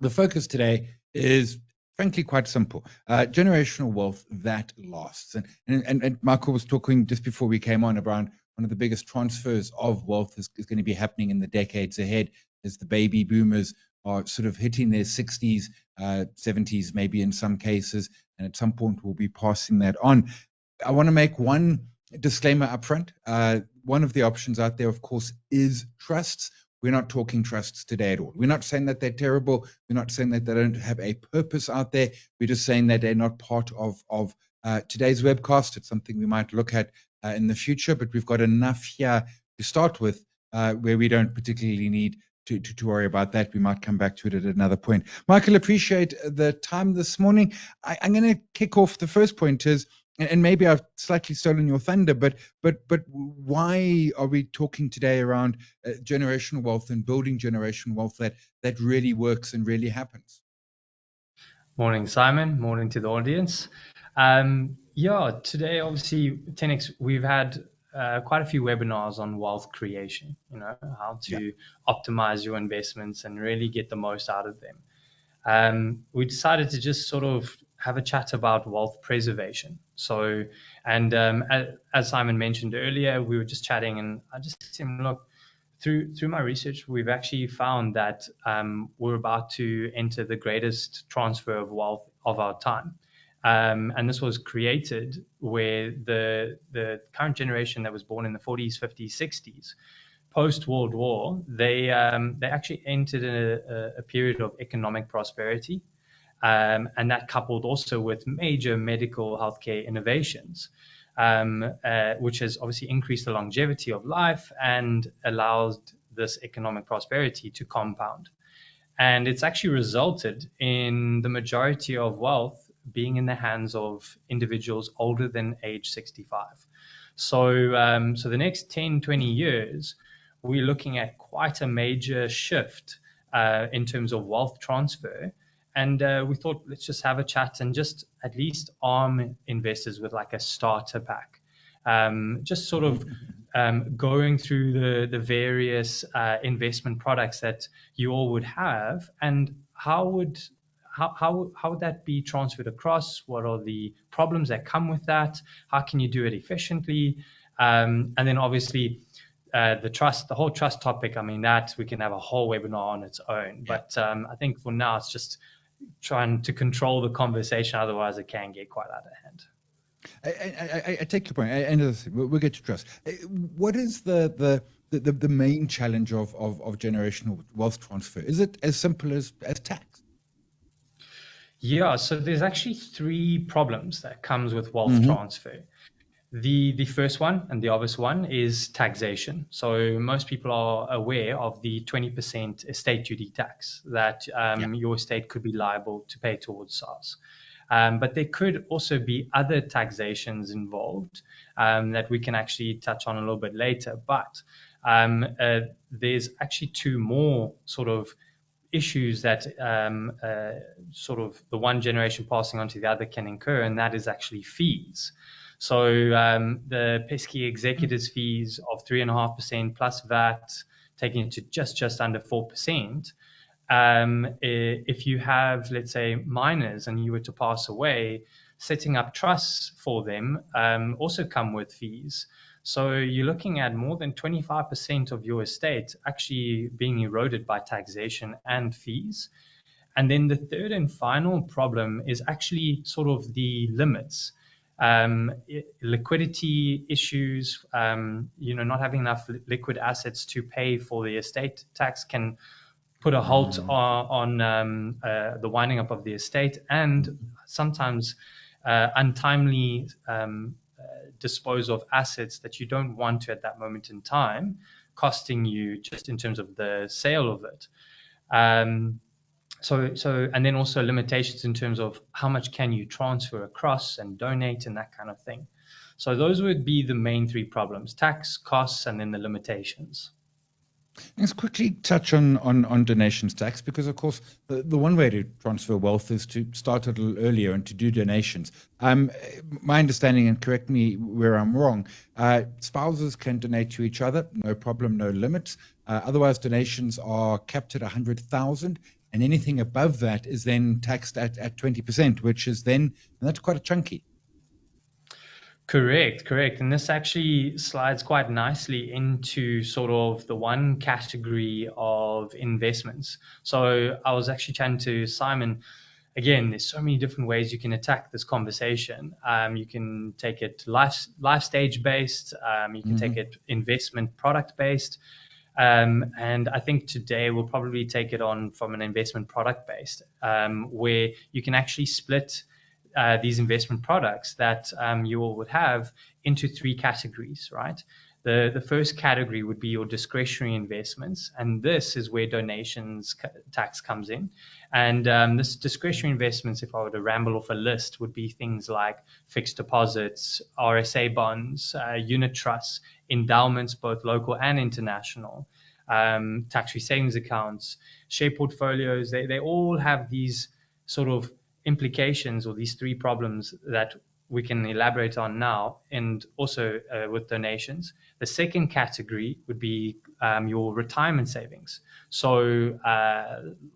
The focus today is frankly quite simple. Generational wealth that lasts. And Michael was talking just before we came on around one of the biggest transfers of wealth is going to be happening in the decades ahead as the baby boomers are sort of hitting their 60s, 70s, maybe in some cases, and at some point we'll be passing that on. I want to make one disclaimer up front. One of the options out there, of course, is trusts. We're not talking trusts today at all. We're not saying that they're terrible. We're not saying that they don't have a purpose out there. We're just saying that they're not part of today's webcast. It's something we might look at in the future, but we've got enough here to start with where we don't particularly need to worry about that. We might come back to it at another point. Michael, appreciate the time this morning. I'm going to kick off. The first point is, and maybe I've slightly stolen your thunder, but why are we talking today around generational wealth and building generational wealth that really works and really happens? Morning, Simon. Morning to the audience. Today, obviously, 10X, we've had quite a few webinars on wealth creation, how to optimize your investments and really get the most out of them. We decided to just sort of have a chat about wealth preservation. So, and as Simon mentioned earlier, we were just chatting, and I just said to him, look, through my research, we've actually found that we're about to enter the greatest transfer of wealth of our time. And this was created where the current generation that was born in the 40s, 50s, 60s, post-World War, they actually entered a period of economic prosperity. And that coupled also with major medical healthcare innovations, which has obviously increased the longevity of life and allowed this economic prosperity to compound. And it's actually resulted in the majority of wealth being in the hands of individuals older than age 65. So the next 10, 20 years, we're looking at quite a major shift in terms of wealth transfer. And we thought, let's just have a chat and just at least arm investors with like a starter pack. Just sort of going through the various investment products that you all would have, and how would that be transferred across? What are the problems that come with that? How can you do it efficiently? And then obviously the whole trust topic, I mean, that we can have a whole webinar on its own. But I think for now, it's just trying to control the conversation, otherwise it can get quite out of hand. I take your point, and we'll get to trust. What is the main challenge of generational wealth transfer? Is it as simple as tax? Yeah, so there's actually three problems that comes with wealth transfer. The first one, and the obvious one, is taxation. So most people are aware of the 20% estate duty tax that your estate could be liable to pay towards SARS. But there could also be other taxations involved that we can actually touch on a little bit later. But there's actually two more sort of issues that sort of the one generation passing on to the other can incur, and that is actually fees. So the pesky executors fees of 3.5% plus VAT, taking it to just under 4%. If you have, let's say, minors and you were to pass away, setting up trusts for them also come with fees. So you're looking at more than 25% of your estate actually being eroded by taxation and fees. And then the third and final problem is actually sort of the limits. Liquidity issues, not having enough liquid assets to pay for the estate tax can put a halt on the winding up of the estate, and sometimes untimely dispose of assets that you don't want to at that moment in time, costing you just in terms of the sale of it. So and then also limitations in terms of how much can you transfer across and donate and that kind of thing. So those would be the main three problems: tax, costs, and then the limitations. Let's quickly touch on donations tax, because of course the one way to transfer wealth is to start a little earlier and to do donations. My understanding, and correct me where I'm wrong, spouses can donate to each other, no problem, no limits. Otherwise, donations are capped at 100,000. and anything above that is then taxed at 20%, which is then, and that's quite a chunky. Correct. And this actually slides quite nicely into sort of the one category of investments. So I was actually chatting to Simon. Again, there's so many different ways you can attack this conversation. You can take it life stage based. You can take it investment product based. And I think today we'll probably take it on from an investment product based, where you can actually split these investment products that you all would have into three categories, right? The first category would be your discretionary investments, and this is where donations tax comes in. And this discretionary investments, if I were to ramble off a list, would be things like fixed deposits, RSA bonds, unit trusts, endowments, both local and international, tax-free savings accounts, share portfolios. They all have these sort of implications, or these three problems that we can elaborate on now, and also with donations. The second category would be your retirement savings. So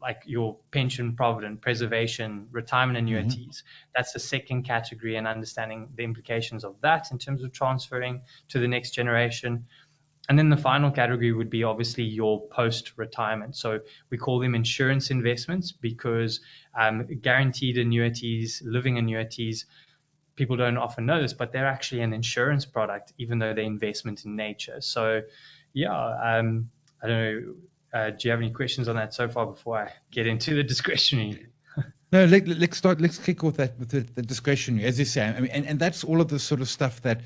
like your pension, provident, preservation, retirement annuities. That's the second category, and understanding the implications of that in terms of transferring to the next generation. And then the final category would be obviously your post-retirement. So we call them insurance investments because guaranteed annuities, living annuities, people don't often know this, but they're actually an insurance product, even though they're investment in nature. So, yeah, I don't know. Do you have any questions on that so far before I get into the discretionary? No, let's kick off that with the discretionary, as you say. I mean, and that's all of the sort of stuff that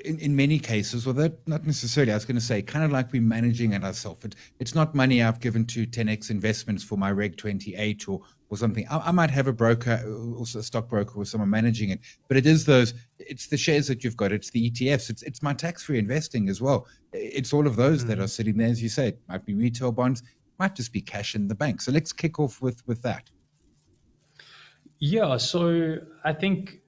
in many cases, although not necessarily, I was going to say, kind of like we're managing it ourselves. It's not money I've given to 10x investments for my Reg 28 or something. I might have a broker, also a stockbroker or someone managing it, but it's the shares that you've got, it's the ETFs, it's my tax-free investing as well. It's all of those that are sitting there, as you say. It might be retail bonds, might just be cash in the bank. So let's kick off with that. Yeah, so I think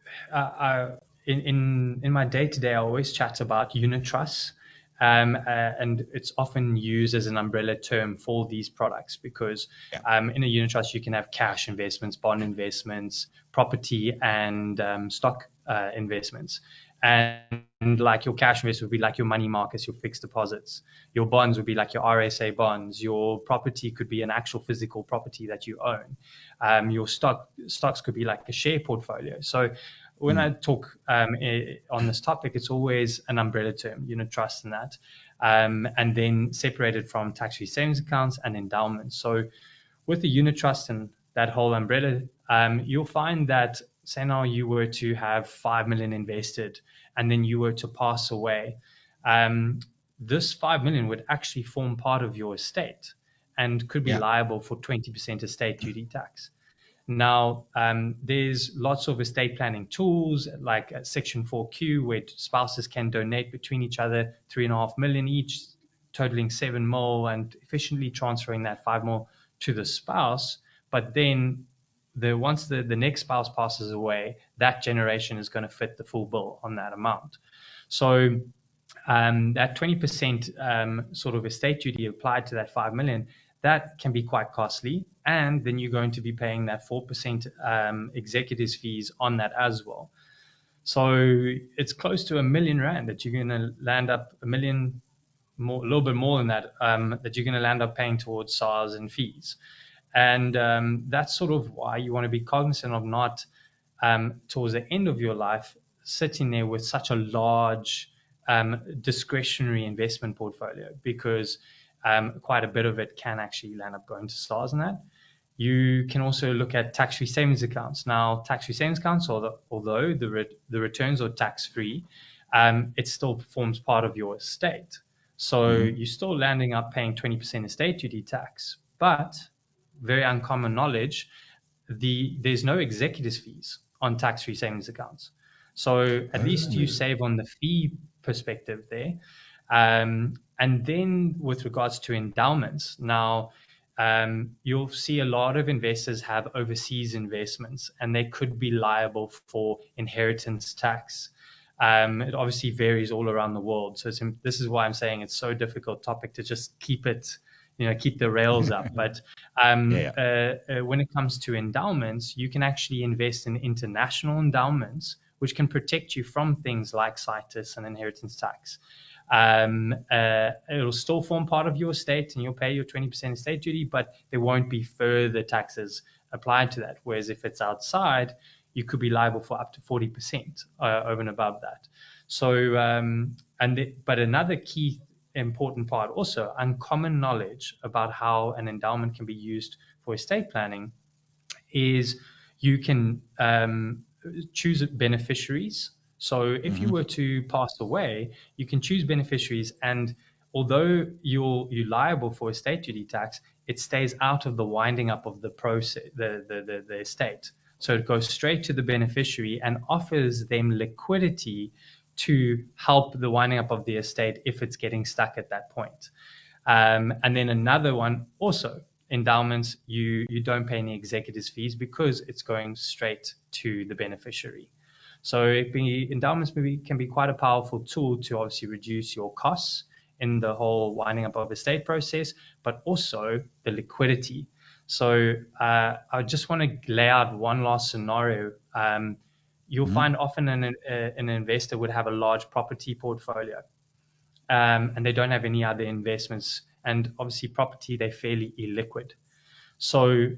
in my day-to-day, I always chat about unit trusts, and it's often used as an umbrella term for these products because in a unit trust, you can have cash investments, bond investments, property, and stock investments. And like your cash investment would be like your money markets, your fixed deposits. Your bonds would be like your RSA bonds. Your property could be an actual physical property that you own. Your stocks could be like a share portfolio. So when I talk on this topic, it's always an umbrella term, unit trust and that, and then separated from tax-free savings accounts and endowments. So with the unit trust and that whole umbrella, you'll find that, say now you were to have 5 million invested and then you were to pass away, this 5 million would actually form part of your estate and could be liable for 20% estate duty tax. Now, there's lots of estate planning tools like Section 4Q, where spouses can donate between each other 3.5 million each, totaling 7 mil, and efficiently transferring that 5 mil to the spouse. But then once the next spouse passes away, that generation is going to fit the full bill on that amount. So that 20% sort of estate duty applied to that 5 million, that can be quite costly. And then you're going to be paying that 4% executives fees on that as well. So it's close to R1 million that you're going to land up a little bit more than that, that you're going to land up paying towards SARS and fees. And that's sort of why you want to be cognizant of not, towards the end of your life, sitting there with such a large discretionary investment portfolio, because quite a bit of it can actually land up going to SARS and that. You can also look at tax-free savings accounts. Now, tax-free savings accounts, although the returns are tax-free, it still forms part of your estate. So you're still landing up paying 20% estate duty tax, but very uncommon knowledge, there's no executives fees on tax-free savings accounts. So at least you save on the fee perspective there. And then with regards to endowments, now you'll see a lot of investors have overseas investments, and they could be liable for inheritance tax. It obviously varies all around the world. So this is why I'm saying it's so difficult topic to just keep it, keep the rails up. But when it comes to endowments, you can actually invest in international endowments, which can protect you from things like situs and inheritance tax. It'll still form part of your estate, and you'll pay your 20% estate duty, but there won't be further taxes applied to that. Whereas if it's outside, you could be liable for up to 40% over and above that. So, but another key important part also, uncommon knowledge about how an endowment can be used for estate planning, is you can choose beneficiaries. So if you were to pass away, you can choose beneficiaries, and although you're liable for estate duty tax, it stays out of the winding up of the process, the estate. So it goes straight to the beneficiary and offers them liquidity to help the winding up of the estate if it's getting stuck at that point. And then another one also, endowments, you don't pay any executors fees because it's going straight to the beneficiary. So endowments can be quite a powerful tool to obviously reduce your costs in the whole winding up of estate process, but also the liquidity. So I just want to lay out one last scenario. You'll find often an investor would have a large property portfolio, and they don't have any other investments. And obviously property, they're fairly illiquid. So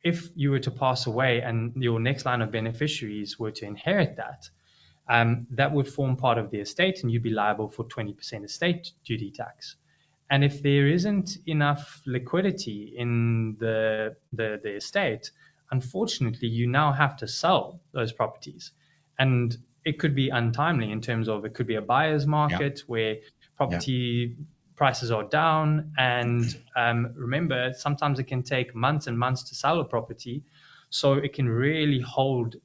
if you were to pass away and your next line of beneficiaries were to inherit that, that would form part of the estate, and you'd be liable for 20% estate duty tax. And if there isn't enough liquidity in the estate, unfortunately, you now have to sell those properties. And it could be untimely in terms of, it could be a buyer's market where property prices are down. And remember, sometimes it can take months and months to sell a property. So it can really hold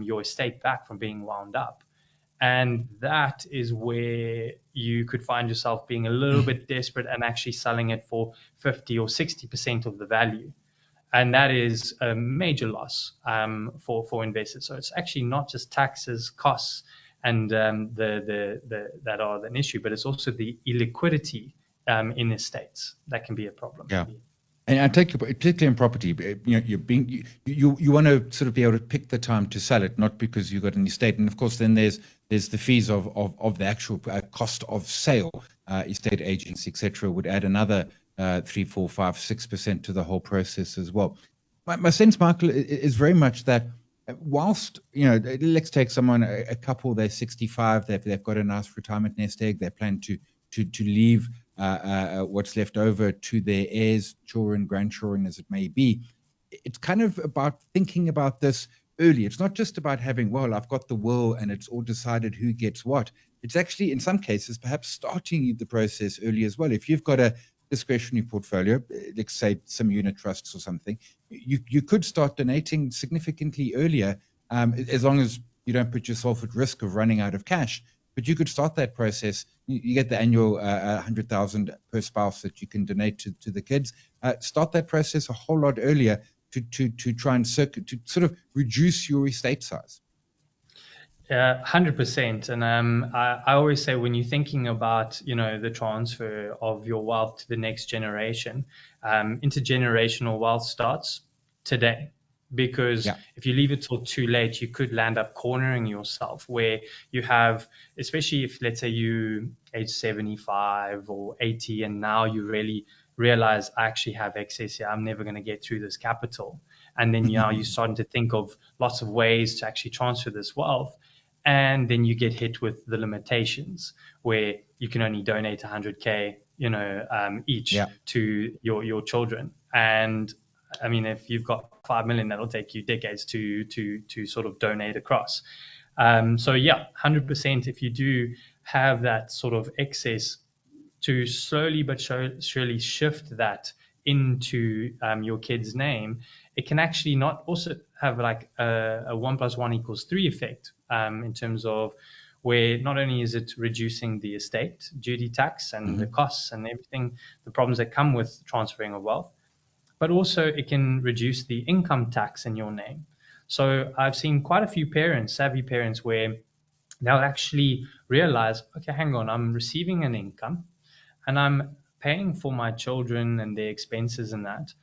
your estate back from being wound up. And that is where you could find yourself being a little bit desperate and actually selling it for 50 or 60% of the value. And that is a major loss for investors. So it's actually not just taxes, costs, and that are an issue, but it's also the illiquidity in estates that can be a problem. Yeah. And I take particularly in property, you want to sort of be able to pick the time to sell it, not because you've got an estate. And of course, then there's the fees of the actual cost of sale, estate agents, etc., would add another 3, 4, 5, 6% to the whole process as well. My sense, Michael, is very much that whilst, let's take someone, a couple, they're 65, they've got a nice retirement nest egg, they plan to leave what's left over to their heirs, children, grandchildren, as it may be. It's kind of about thinking about this early. It's not just about having, well, I've got the will and it's all decided who gets what. It's actually, in some cases, perhaps starting the process early as well. If you've got a discretionary portfolio, let's say some unit trusts or something, you could start donating significantly earlier, as long as you don't put yourself at risk of running out of cash. But you could start that process. You get the annual 100,000 per spouse that you can donate to the kids. Start that process a whole lot earlier to try and to sort of reduce your estate size. 100%. And I always say, when you're thinking about the transfer of your wealth to the next generation, intergenerational wealth starts today. Because if you leave it till too late, you could land up cornering yourself, where you have, especially if, let's say, you age 75 or 80, and now you really realize, I actually have excess here, I'm never going to get through this capital. And then you're starting to think of lots of ways to actually transfer this wealth. And then you get hit with the limitations, where you can only donate 100K, each to your children. And I mean, if you've got 5 million, that'll take you decades to sort of donate across. 100%. If you do have that sort of excess, to slowly but surely shift that into your kid's name, it can actually not also have like a 1 + 1 = 3 effect, in terms of where not only is it reducing the estate duty tax and the costs and everything, the problems that come with transferring of wealth, but also it can reduce the income tax in your name. So I've seen quite a few parents, savvy parents, where they'll actually realize, okay, hang on, I'm receiving an income and I'm paying for my children and their expenses and that,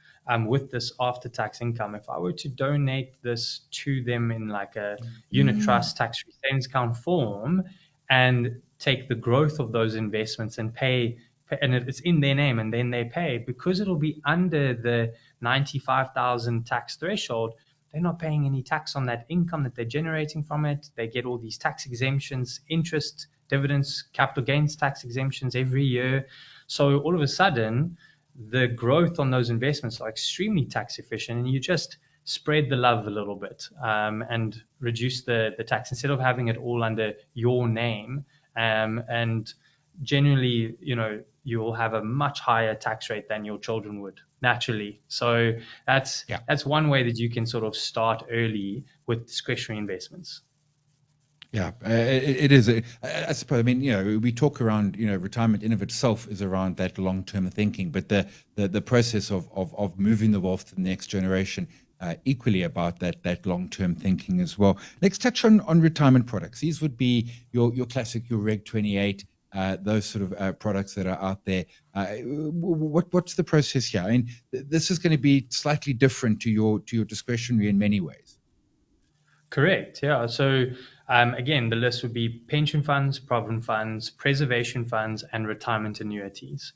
with this after-tax income, if I were to donate this to them in like a unit trust tax-free savings account form and take the growth of those investments and pay, and it's in their name, and then they pay, because it'll be under the 95,000 tax threshold, they're not paying any tax on that income that they're generating from it. They get all these tax exemptions, interest, dividends, capital gains tax exemptions every year. So all of a sudden, the growth on those investments are extremely tax efficient, and you just spread the love a little bit, and reduce the tax instead of having it all under your name. And generally, you will have a much higher tax rate than your children would naturally. So that's one way that you can sort of start early with discretionary investments. Yeah, it is. I suppose, I mean, we talk around, retirement in of itself is around that long-term thinking, but the process of moving the wealth to the next generation, equally about that long-term thinking as well. Let's touch on retirement products. These would be your classic, your Reg 28, those sort of products that are out there. What's the process here? I mean, this is going to be slightly different to your discretionary in many ways. Correct. Yeah. So again, the list would be pension funds, provident funds, preservation funds, and retirement annuities.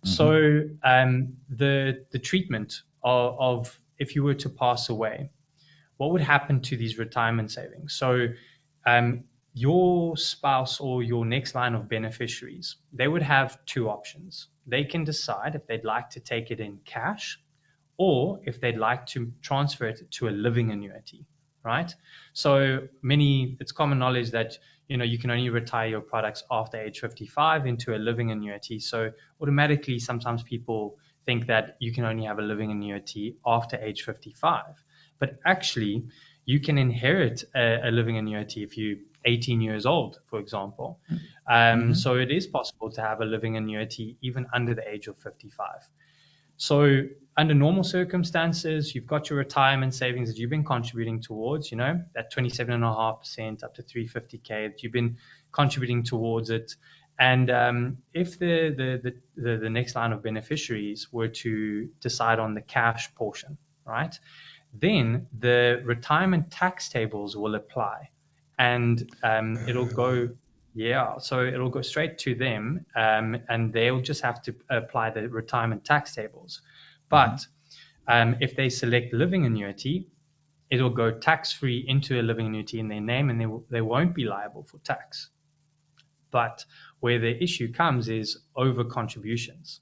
So the treatment of if you were to pass away, what would happen to these retirement savings? So your spouse or your next line of beneficiaries, they would have two options. They can decide if they'd like to take it in cash, or if they'd like to transfer it to a living annuity, right? So it's common knowledge that, you can only retire your products after age 55 into a living annuity. So automatically, sometimes people think that you can only have a living annuity after age 55. But actually, you can inherit a living annuity if you're 18 years old, for example. So it is possible to have a living annuity even under the age of 55. So under normal circumstances, you've got your retirement savings that you've been contributing towards, that 27.5% up to 350K that you've been contributing towards it. And if the next line of beneficiaries were to decide on the cash portion, right, then the retirement tax tables will apply, and it'll go. Yeah, so it'll go straight to them, and they'll just have to apply the retirement tax tables. But if they select living annuity, it'll go tax-free into a living annuity in their name, and they won't be liable for tax. But where the issue comes is over contributions.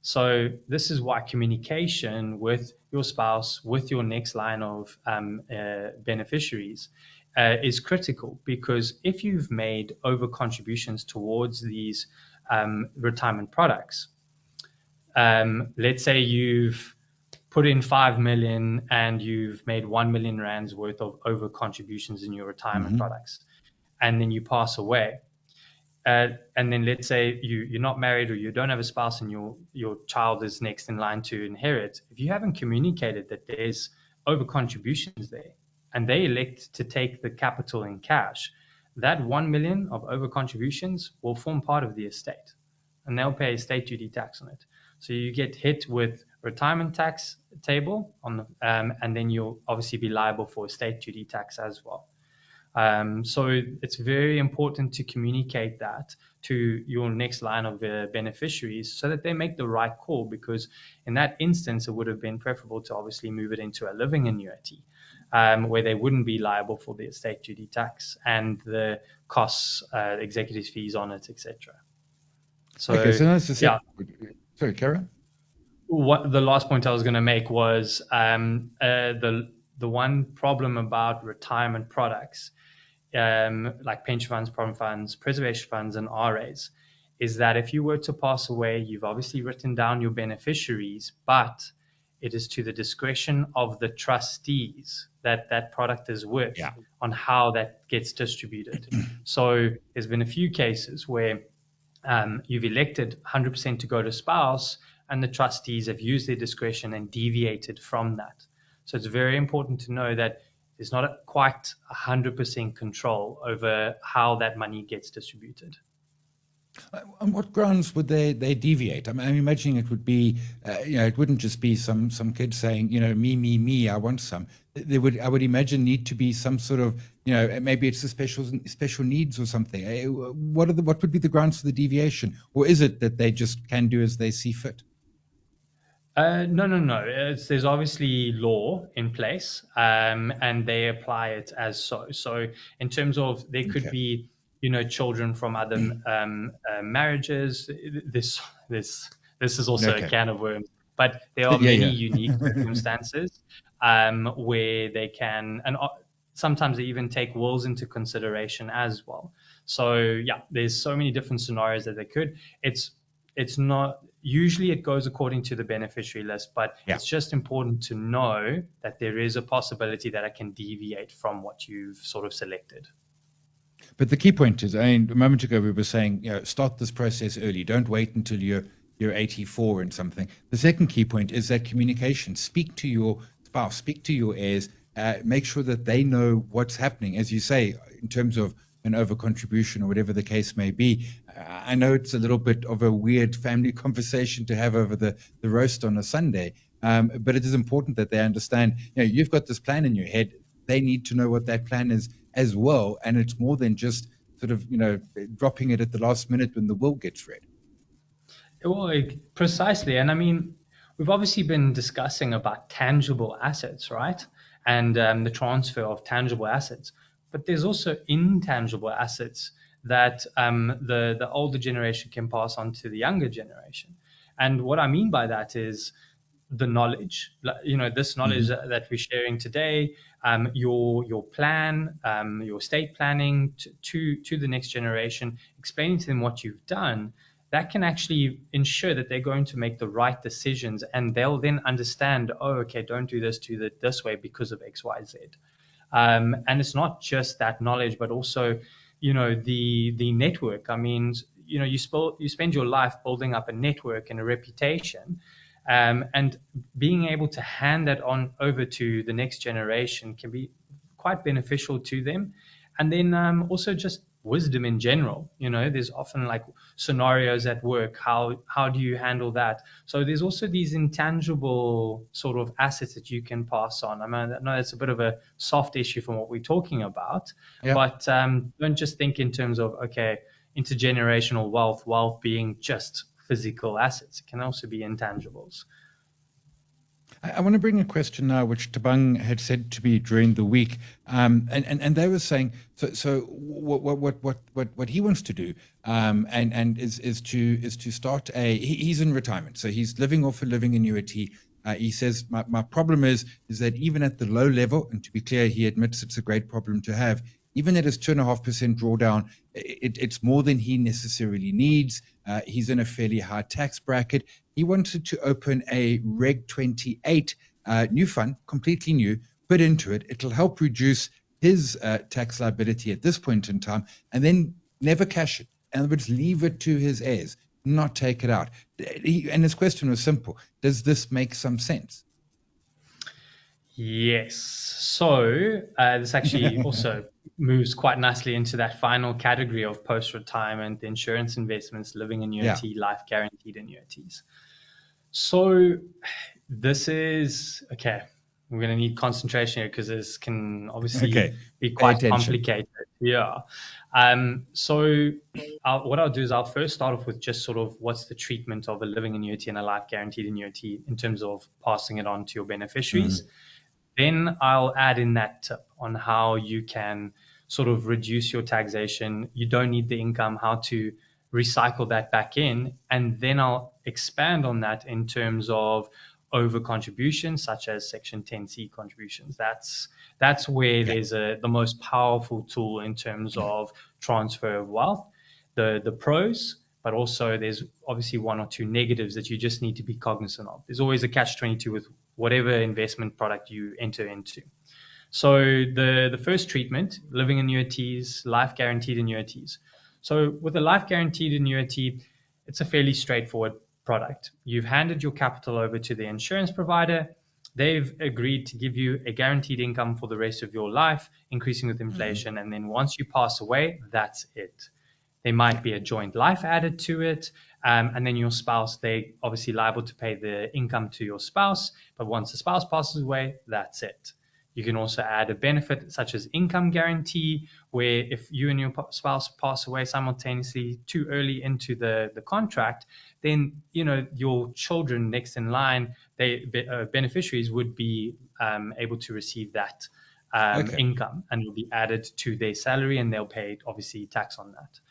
So this is why communication with your spouse, with your next line of beneficiaries, is critical, because if you've made over contributions towards these retirement products, let's say you've put in 5 million and you've made 1 million rands worth of over contributions in your retirement products, and then you pass away. And then let's say you're not married, or you don't have a spouse, and your child is next in line to inherit. If you haven't communicated that there's over contributions there, and they elect to take the capital in cash, that 1 million of over contributions will form part of the estate, and they'll pay estate duty tax on it. So you get hit with retirement tax table and then you'll obviously be liable for estate duty tax as well. So it's very important to communicate that to your next line of beneficiaries so that they make the right call, because in that instance, it would have been preferable to obviously move it into a living annuity, where they wouldn't be liable for the estate duty tax and the costs, executive fees on it, etc. So, okay, so that's just sorry, Karen. What the last point I was going to make was the one problem about retirement products, like pension funds, provident funds, preservation funds, and RAs, is that if you were to pass away, you've obviously written down your beneficiaries, but it is to the discretion of the trustees that product is with on how that gets distributed. So there's been a few cases where you've elected 100% to go to spouse, and the trustees have used their discretion and deviated from that. So it's very important to know that there's not quite 100% control over how that money gets distributed. On what grounds would they deviate? I'm imagining it would be, it wouldn't just be some kid saying, me, I want some. I would imagine, need to be some sort of, maybe it's the special needs or something. What would be the grounds for the deviation, or is it that they just can do as they see fit? No. There's obviously law in place, and they apply it as so. So, in terms of there could Okay. be, children from other marriages. This is also a Okay. can of worms. But there are Yeah, many yeah. unique circumstances where they can, and sometimes they even take wills into consideration as well. So, yeah, there's so many different scenarios that they could. It's not usually it goes according to the beneficiary list, but Yeah. it's just important to know that there is a possibility that it can deviate from what you've sort of selected. But the key point is, a moment ago we were saying, start this process early. Don't wait until you're 84 and something. The second key point is that communication. Speak to your spouse, speak to your heirs, make sure that they know what's happening. As you say, in terms of an overcontribution or whatever the case may be. I know it's a little bit of a weird family conversation to have over the roast on a Sunday, but it is important that they understand, you've got this plan in your head. They need to know what that plan is as well. And it's more than just sort of, dropping it at the last minute when the will gets read. Well, precisely. And I mean, we've obviously been discussing about tangible assets, right? And the transfer of tangible assets. But there's also intangible assets that the older generation can pass on to the younger generation. And what I mean by that is the knowledge, this knowledge Mm-hmm. that we're sharing today, your plan, your estate planning to the next generation, explaining to them what you've done, that can actually ensure that they're going to make the right decisions, and they'll then understand, oh, okay, don't do this way because of X, Y, Z. And it's not just that knowledge, but also, the network. I mean, you spend your life building up a network and a reputation, and being able to hand that on over to the next generation can be quite beneficial to them. And then also just wisdom in general. There's often like scenarios at work. How do you handle that? So there's also these intangible sort of assets that you can pass on. I mean, I know it's a bit of a soft issue from what we're talking about, Yeah. but don't just think in terms of, okay, intergenerational wealth being just physical assets. It can also be intangibles. I want to bring a question now, which Tabang had said to me during the week, and they were saying, so what he wants to do, and is to start he's in retirement, so he's living off a living annuity. He says my problem is that even at the low level, and to be clear, he admits it's a great problem to have. Even at his 2.5% drawdown, it's more than he necessarily needs. He's in a fairly high tax bracket. He wanted to open a Reg 28 new fund, completely new, put into it. It'll help reduce his tax liability at this point in time, and then never cash it. In other words, leave it to his heirs, not take it out. And his question was simple: does this make some sense? Yes. So this actually also moves quite nicely into that final category of post-retirement, the insurance investments, living Yeah. annuity, life guaranteed annuities. So this is okay. We're going to need concentration here because this can obviously Okay. be Pay quite attention. complicated. Yeah. So what I'll do is I'll first start off with just sort of what's the treatment of a living annuity and a life guaranteed annuity in terms of passing it on to your beneficiaries. Then I'll add in that tip on how you can sort of reduce your taxation. You don't need the income, how to recycle that back in. And then I'll expand on that in terms of over contributions, such as Section 10C contributions. That's where Yeah. there's the most powerful tool in terms of transfer of wealth, the pros, but also there's obviously one or two negatives that you just need to be cognizant of. There's always a catch-22 with whatever investment product you enter into. So the first treatment, living annuities, life guaranteed annuities. So with a life guaranteed annuity, it's a fairly straightforward product. You've handed your capital over to the insurance provider. They've agreed to give you a guaranteed income for the rest of your life, increasing with inflation. And then once you pass away, that's it. There might be a joint life added to it. And then your spouse, they obviously liable to pay the income to your spouse. But once the spouse passes away, that's it. You can also add a benefit such as income guarantee, where if you and your spouse pass away simultaneously too early into the contract, then your children next in line, beneficiaries would be able to receive that Okay. income, and it will be added to their salary, and they'll pay obviously tax on that.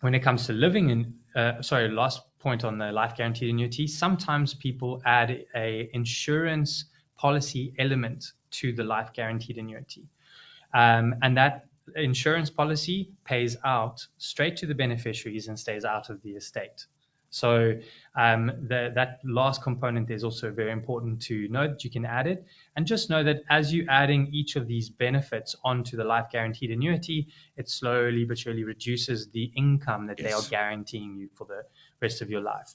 When it comes to living in, last point on the life guaranteed annuity, sometimes people add a insurance policy element to the life guaranteed annuity. And that insurance policy pays out straight to the beneficiaries and stays out of the estate. So that last component is also very important to know that you can add it. And just know that as you're adding each of these benefits onto the life guaranteed annuity, it slowly but surely reduces the income that they are guaranteeing you for the rest of your life.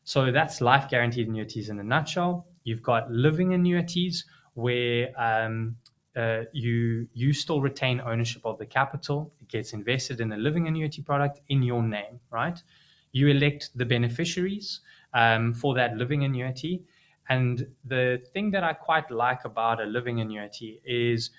So that's life guaranteed annuities in a nutshell. You've got living annuities where you still retain ownership of the capital. It gets invested in a living annuity product in your name, right? You elect the beneficiaries for that living annuity. And the thing that I quite like about a living annuity is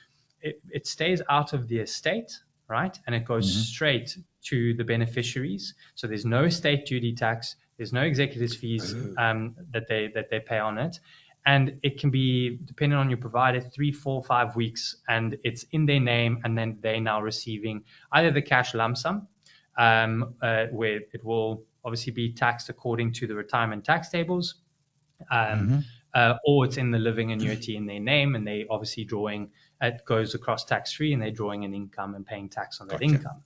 it stays out of the estate, right? And it goes straight to the beneficiaries. So there's no estate duty tax. There's no executors fees that they pay on it. And it can be, depending on your provider, 3, 4, 5 weeks, and it's in their name, and then they're now receiving either the cash lump sum, where it will obviously be taxed according to the retirement tax tables, or it's in the living annuity in their name, and they obviously drawing, it goes across tax-free, and they're drawing an income and paying tax on that income.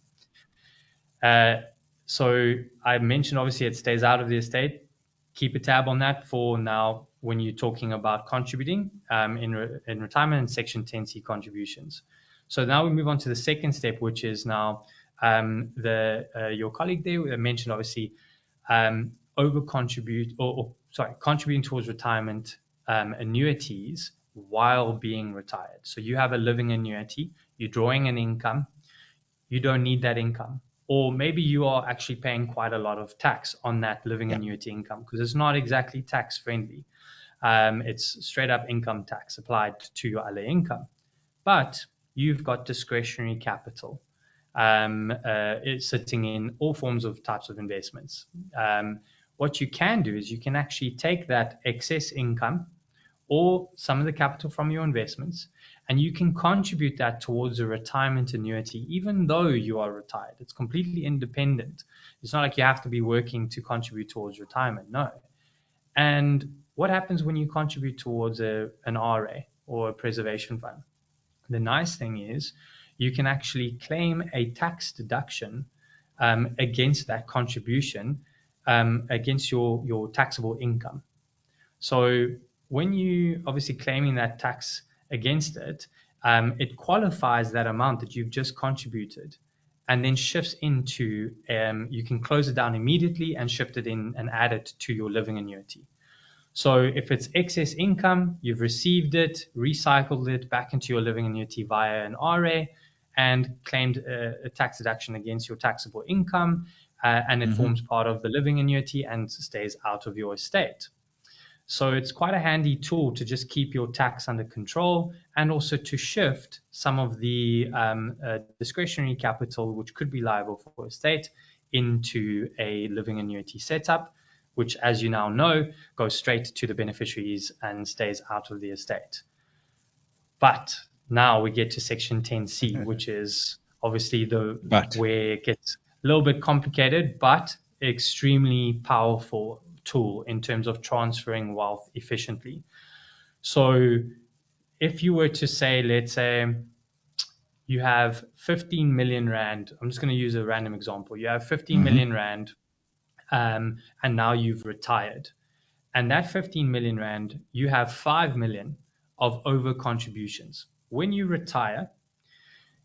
So I mentioned, obviously, it stays out of the estate. Keep a tab on that for now when you're talking about contributing in retirement and Section 10C contributions. So now we move on to the second step, which is now your colleague there mentioned, obviously, contributing towards retirement annuities while being retired. So you have a living annuity, you're drawing an income, you don't need that income. Or maybe you are actually paying quite a lot of tax on that living annuity income because it's not exactly tax friendly. It's straight up income tax applied to your other income. But you've got discretionary capital. It's sitting in all forms of types of investments. What you can do is you can actually take that excess income or some of the capital from your investments, and you can contribute that towards a retirement annuity, even though you are retired. It's completely independent. It's not like you have to be working to contribute towards retirement. No. And what happens when you contribute towards an RA or a preservation fund? The nice thing is you can actually claim a tax deduction against that contribution against your taxable income. So when you obviously claiming that tax against it, it qualifies that amount that you've just contributed and then shifts into, you can close it down immediately and shift it in and add it to your living annuity. So if it's excess income, you've received it, recycled it back into your living annuity via an RA and claimed a tax deduction against your taxable income, and it forms part of the living annuity and stays out of your estate. So it's quite a handy tool to just keep your tax under control and also to shift some of the discretionary capital, which could be liable for estate, into a living annuity setup, which, as you now know, goes straight to the beneficiaries and stays out of the estate. But now we get to Section 10C, which is obviously where it gets a little bit complicated, but extremely powerful tool in terms of transferring wealth efficiently. So if you were to say, let's say you have 15 million Rand, I'm just going to use a random example. You have 15 million Rand and now you've retired. And that 15 million Rand, you have 5 million of over contributions. When you retire,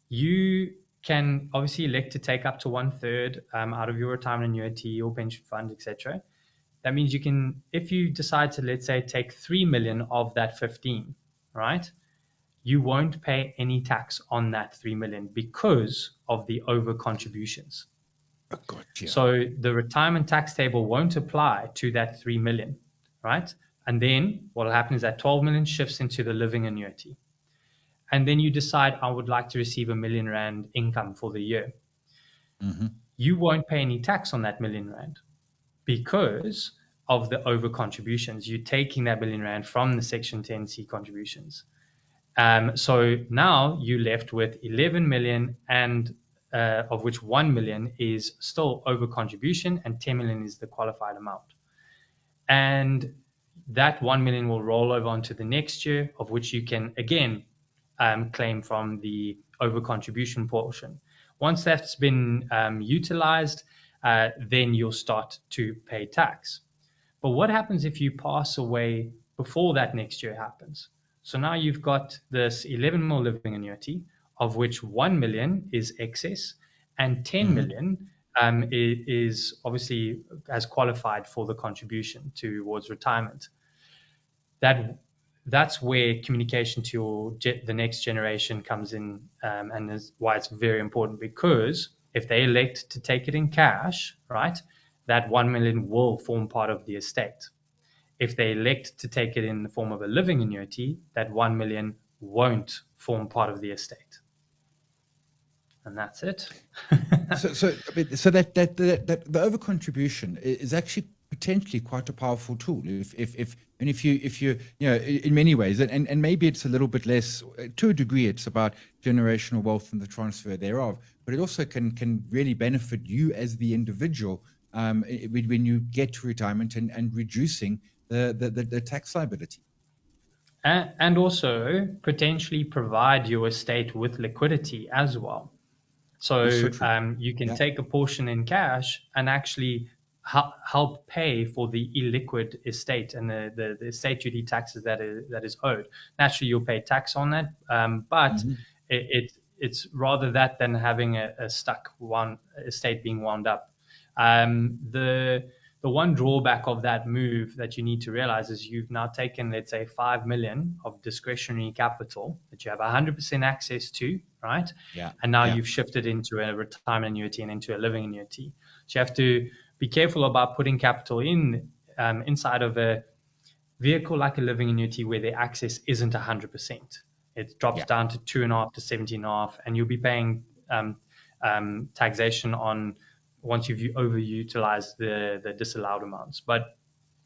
you can obviously elect to take up to 1/3 out of your retirement annuity or pension fund, etc. That means you can, if you decide to, let's say, take 3 million of that 15, right? you won't pay any tax on that 3 million because of the over contributions. Oh, gotcha. So the retirement tax table won't apply to that 3 million, right? And then what will happen is that 12 million shifts into the living annuity. And then you decide, I would like to receive R1 million income for the year. Mm-hmm. You won't pay any tax on that R1 million because of the over contributions. You're taking that R1 million from the Section 10C contributions. So now you're left with 11 million, and of which 1 million is still over contribution and 10 million is the qualified amount. And that 1 million will roll over onto the next year, of which you can again claim from the over contribution portion. Once that's been utilized, then you'll start to pay tax. But what happens if you pass away before that next year happens? So now you've got this 11 mil living annuity, of which 1 million is excess and 10 million is obviously as qualified for the contribution towards retirement. That's where communication to the next generation comes in, and is why it's very important, because if they elect to take it in cash, right, that 1 million will form part of the estate. If they elect to take it in the form of a living annuity, that 1 million won't form part of the estate. And that's it. So that the over contribution is actually potentially quite a powerful tool if you in many ways, and maybe it's a little bit less, to a degree it's about generational wealth and the transfer thereof, but it also can really benefit you as the individual when you get to retirement and reducing the tax liability. And also potentially provide your estate with liquidity as well. So you can take a portion in cash and actually help pay for the illiquid estate and the estate duty taxes that is owed. Naturally, you'll pay tax on that, but it's rather that than having a stuck one estate being wound up. The one drawback of that move that you need to realize is you've now taken, let's say, 5 million of discretionary capital that you have 100% access to, right? Yeah. And now you've shifted into a retirement annuity and into a living annuity. So you have to be careful about putting capital inside of a vehicle like a living annuity where the access isn't 100%. It drops down to 2.5 to 17.5, and you'll be paying taxation on once you've overutilized the disallowed amounts. But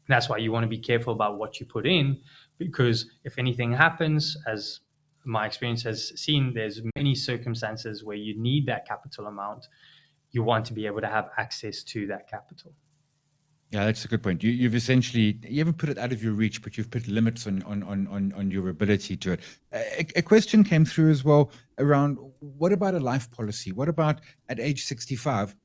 that's why you want to be careful about what you put in, because if anything happens, as my experience has seen, there's many circumstances where you need that capital amount. You want to be able to have access to that capital. Yeah, that's a good point. You haven't put it out of your reach, but you've put limits on your ability to it. A question came through as well around, what about a life policy? What about at age 65,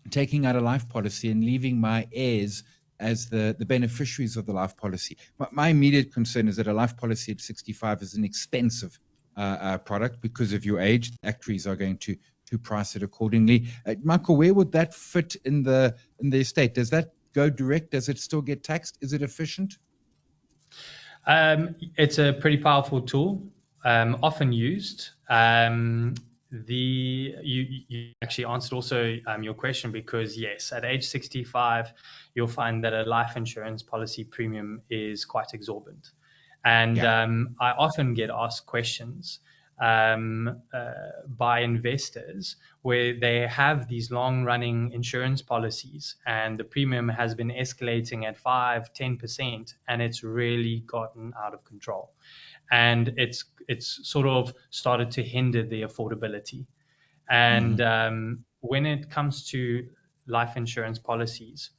taking out a life policy and leaving my heirs as the beneficiaries of the life policy? My immediate concern is that a life policy at 65 is an expensive product because of your age. The actuaries are going to price it accordingly. Michael, where would that fit in the estate? Does that go direct? Does it still get taxed? Is it efficient? It's a pretty powerful tool, often used. You actually answered also your question, because yes, at age 65, you'll find that a life insurance policy premium is quite exorbitant. And I often get asked questions by investors where they have these long-running insurance policies and the premium has been escalating at 5-10%, and it's really gotten out of control. And it's sort of started to hinder the affordability. And when it comes to life insurance policies,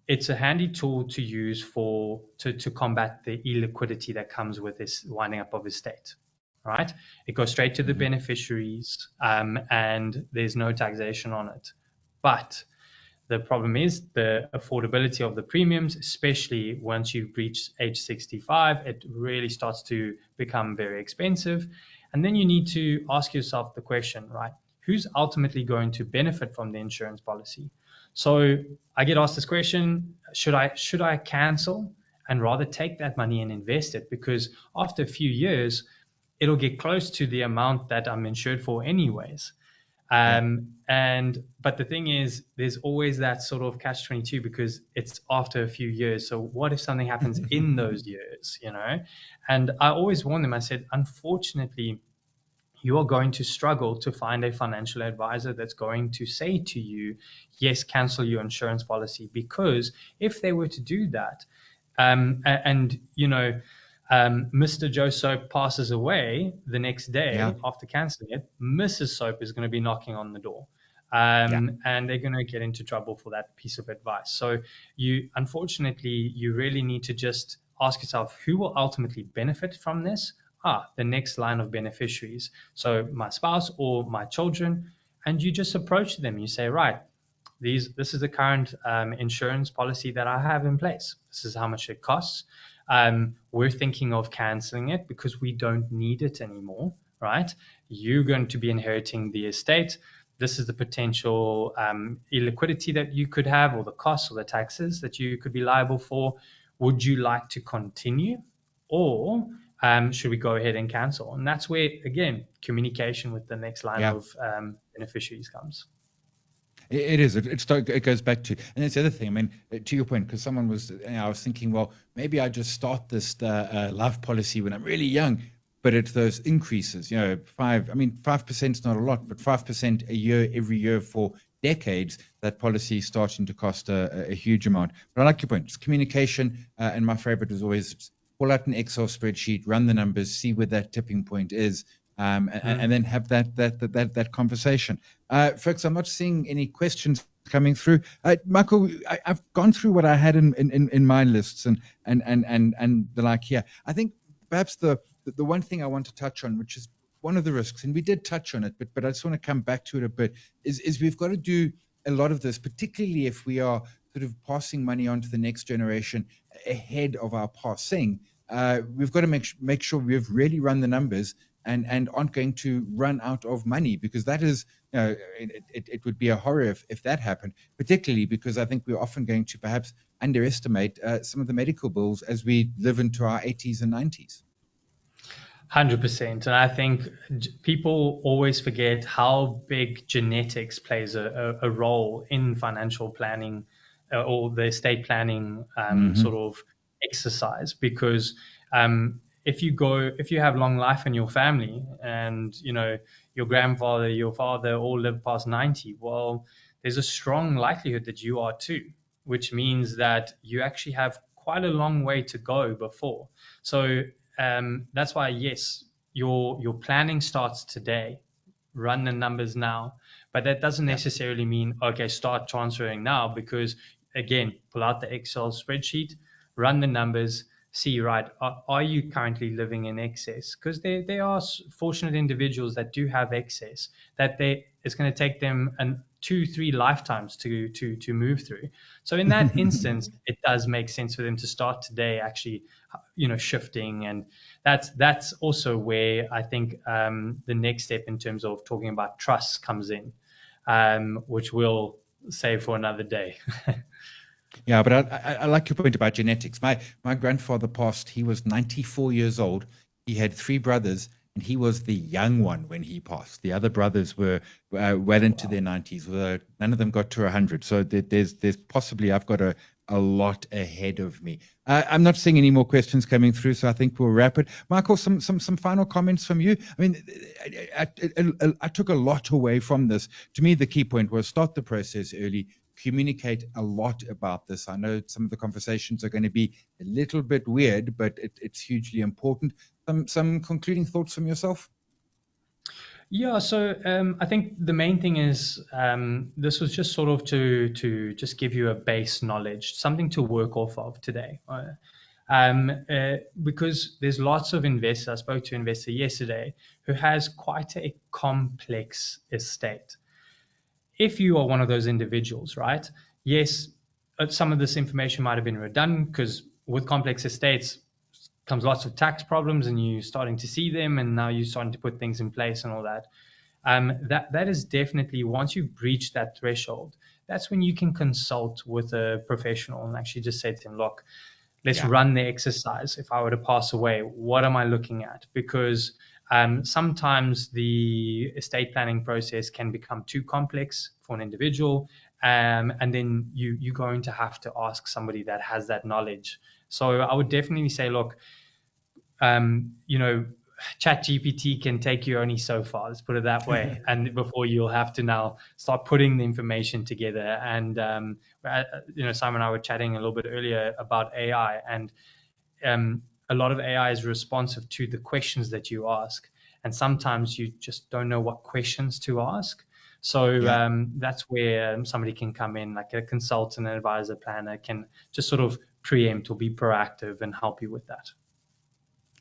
it's a handy tool to use to combat the illiquidity that comes with this winding up of estate. Right? It goes straight to the beneficiaries, and there's no taxation on it. But the problem is the affordability of the premiums, especially once you reach age 65, it really starts to become very expensive. And then you need to ask yourself the question, right? Who's ultimately going to benefit from the insurance policy? So I get asked this question, should I cancel and rather take that money and invest it? Because after a few years, it'll get close to the amount that I'm insured for anyways. Yeah. But the thing is, there's always that sort of catch-22 because it's after a few years. So what if something happens in those years, you know? And I always warn them, I said, unfortunately, you are going to struggle to find a financial advisor that's going to say to you, yes, cancel your insurance policy. Because if they were to do that, Mr. Joe Soap passes away the next Yeah. day after canceling it, Mrs. Soap is going to be knocking on the door. Yeah. And they're going to get into trouble for that piece of advice. So unfortunately, you really need to just ask yourself, who will ultimately benefit from this? The next line of beneficiaries. So my spouse or my children, and you just approach them. You say, right, this is the current insurance policy that I have in place. This is how much it costs. We're thinking of canceling it because we don't need it anymore, right? You're going to be inheriting the estate. This is the potential illiquidity that you could have, or the costs or the taxes that you could be liable for. Would you like to continue, or should we go ahead and cancel? And that's where, again, communication with the next line Yeah. of beneficiaries comes. It is. It goes back to, and that's the other thing. I mean, to your point, because someone was, I was thinking, well, maybe I just start this life policy when I'm really young, but it's those increases. 5% is not a lot, but 5% a year every year for decades, that policy is starting to cost a huge amount. But I like your point. It's communication, and my favorite is always pull out an Excel spreadsheet, run the numbers, see where that tipping point is. And then have that conversation. Folks, I'm not seeing any questions coming through. Michael, I've gone through what I had in my lists and the like here. I think perhaps the one thing I want to touch on, which is one of the risks, and we did touch on it, but I just want to come back to it a bit, is we've got to do a lot of this, particularly if we are sort of passing money on to the next generation ahead of our passing. We've got to make sure we've really run the numbers and aren't going to run out of money, because that is, it would be a horror if that happened, particularly because I think we're often going to perhaps underestimate some of the medical bills as we live into our 80s and 90s. 100%. And I think people always forget how big genetics plays a role in financial planning or the estate planning sort of exercise, because if you have long life in your family and your grandfather, your father all live past 90, well, there's a strong likelihood that you are too, which means that you actually have quite a long way to go before. So that's why, yes, your planning starts today. Run the numbers now, but that doesn't necessarily mean, okay, start transferring now, because again, pull out the Excel spreadsheet, run the numbers, see, right, are you currently living in excess? Because there are fortunate individuals that do have excess that it's going to take them 2-3 lifetimes to move through. So in that instance, it does make sense for them to start today, actually, shifting. And that's also where I think the next step in terms of talking about trust comes in, which we'll save for another day. Yeah, but I like your point about genetics. My grandfather passed. He was 94 years old. He had 3 brothers, and he was the young one when he passed. The other brothers were well into their 90s. None of them got to 100. So there's possibly, I've got a lot ahead of me. I'm not seeing any more questions coming through, so I think we'll wrap it. Michael, some final comments from you. I mean, I took a lot away from this. To me, the key point was start the process early. Communicate a lot about this. I know some of the conversations are going to be a little bit weird, but it's hugely important. Some concluding thoughts from yourself? Yeah, so I think the main thing is this was just sort of to just give you a base knowledge, something to work off of today. Because there's lots of investors. I spoke to an investor yesterday who has quite a complex estate. If you are one of those individuals, right? Yes, some of this information might have been redundant, because with complex estates comes lots of tax problems, and you're starting to see them, and now you're starting to put things in place and all that. That is definitely, once you've breached that threshold, that's when you can consult with a professional and actually just say to them, look, let's run the exercise. If I were to pass away, what am I looking at? Because Sometimes the estate planning process can become too complex for an individual, and then you're going to have to ask somebody that has that knowledge. So I would definitely say, look, you know, chat GPT can take you only so far, let's put it that way, and before you'll have to now start putting the information together. And you know, Simon and I were chatting a little bit earlier about AI, and a lot of AI is responsive to the questions that you ask, and sometimes you just don't know what questions to ask. So that's where somebody can come in, like a consultant, an advisor, planner, can just sort of preempt or be proactive and help you with that.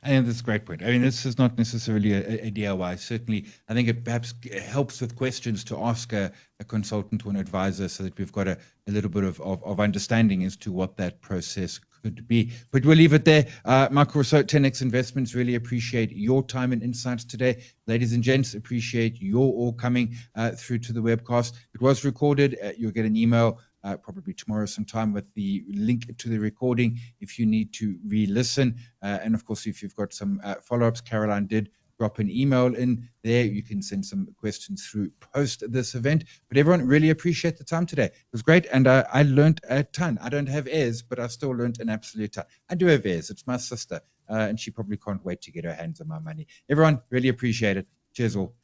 And that's a great point. I mean, this is not necessarily a DIY. Certainly, I think it perhaps helps with questions to ask a consultant or an advisor, so that we've got a little bit of understanding as to what that process could be. But we'll leave it there. Michael Rousseau, 10X Investments, really appreciate your time and insights today. Ladies and gents, appreciate your all coming through to the webcast. It was recorded. You'll get an email probably tomorrow sometime with the link to the recording if you need to re-listen. And of course, if you've got some follow-ups, Caroline did drop an email in there. You can send some questions through post this event. But everyone, really appreciate the time today. It was great, and I learned a ton. I don't have heirs, but I still learned an absolute ton. I do have heirs. It's my sister, and she probably can't wait to get her hands on my money. Everyone, really appreciate it. Cheers all.